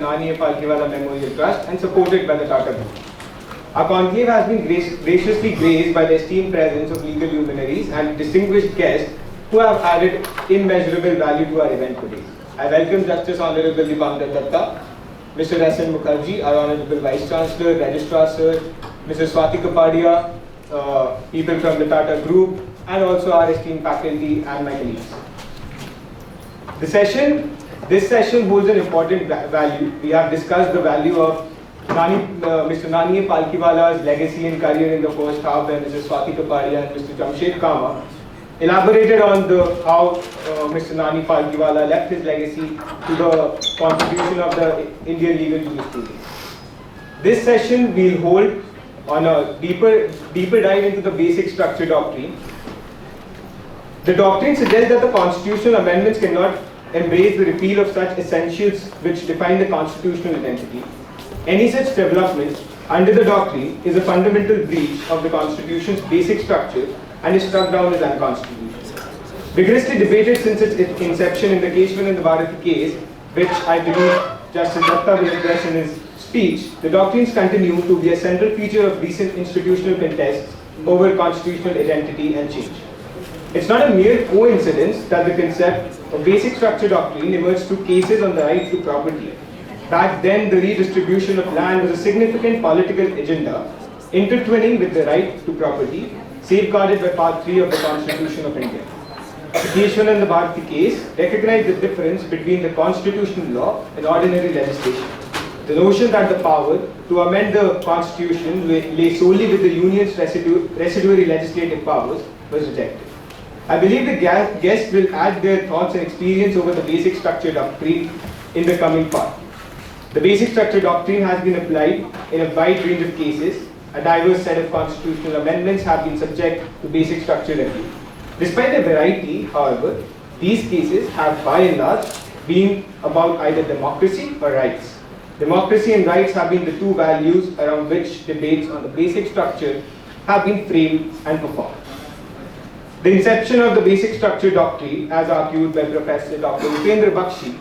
Nani Palkhivala Memorial Trust and supported by the Tata Group. Our conclave has been graciously graced by the esteemed presence of legal luminaries and distinguished guests who have added immeasurable value to our event today. I welcome Justice Honorable Dipankar Datta, Mr. S.N. Mukherjee, our Honorable Vice Chancellor, Registrar Sir, Mrs. Swati Kapadia, people from the Tata Group, and also our esteemed faculty and my colleagues. This session holds an important value. We have discussed the value of Mr. Nani Palkhiwala's legacy and career in the first half, where Mrs. Swati Kapadia and Mr. Jamshed Kama elaborated on how Mr. Nani Palkhiwala left his legacy to the contribution of the Indian legal jurisprudence. This session we'll hold on a deeper dive into the basic structure doctrine. The doctrine suggests that the constitutional amendments cannot embrace the repeal of such essentials which define the constitutional identity. Any such development under the doctrine is a fundamental breach of the Constitution's basic structure and is struck down as unconstitutional. Vigorously debated since its inception in the Keshwan and the Bharati case, which I believe Justice Datta will address in his speech, the doctrines continue to be a central feature of recent institutional contests over constitutional identity and change. It's not a mere coincidence that the concept of basic structure doctrine emerged through cases on the right to property. Back then, the redistribution of land was a significant political agenda, intertwining with the right to property, safeguarded by Part 3 of the Constitution of India. The Keshwan and the Bharati case recognized the difference between the constitutional law and ordinary legislation. The notion that the power to amend the Constitution lay solely with the Union's residuary legislative powers was rejected. I believe the guests will add their thoughts and experience over the basic structure doctrine in the coming part. The basic structure doctrine has been applied in a wide range of cases. A diverse set of constitutional amendments have been subject to basic structure review. Despite their variety, however, these cases have by and large been about either democracy or rights. Democracy and rights have been the two values around which debates on the basic structure have been framed and performed. The inception of the basic structure doctrine, as argued by Professor Dr. Upendra Bakshi,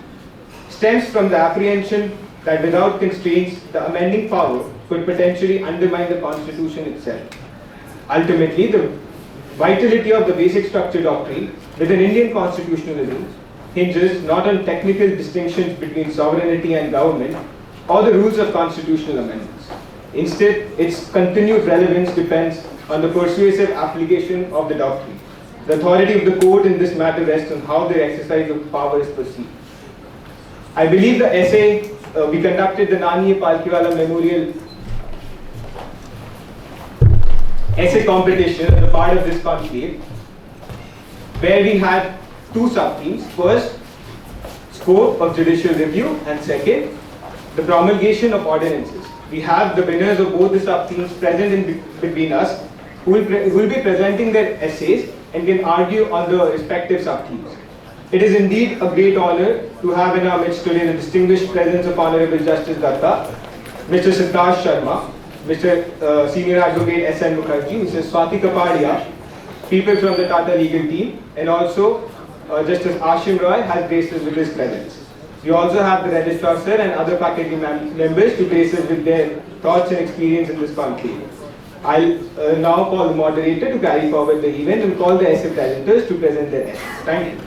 stems from the apprehension that without constraints, the amending power could potentially undermine the Constitution itself. Ultimately, the vitality of the basic structure doctrine within Indian constitutionalism hinges not on technical distinctions between sovereignty and government or the rules of constitutional amendments. Instead, its continued relevance depends on the persuasive application of the doctrine. The authority of the court in this matter rests on how the exercise of power is perceived. I believe the essay we conducted the Nani Palkhivala Memorial essay competition as a part of this conclave, where we had two sub-themes. First, scope of judicial review, and second, the promulgation of ordinances. We have the winners of both the sub-themes present between us, who will be presenting their essays and can argue on the respective sub-themes. It is indeed a great honor to have in our midst today the distinguished presence of Honorable Justice Datta, Mr. Siddharth Sharma, Mr. Senior Advocate S.N. Mukherjee, Mrs. Swati Kapadia, people from the Tata legal team, and also Justice Ashim Roy has graced us with his presence. We also have the Registrar Sir and other faculty members to grace us with their thoughts and experience in this conclave. I'll now call the moderator to carry forward the event and call the essay presenters to present their essays. Thank you.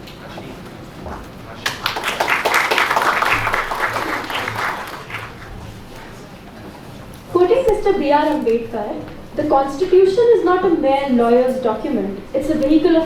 Quoting Mr. B.R. Ambedkar, the Constitution is not a mere lawyer's document, it's a vehicle of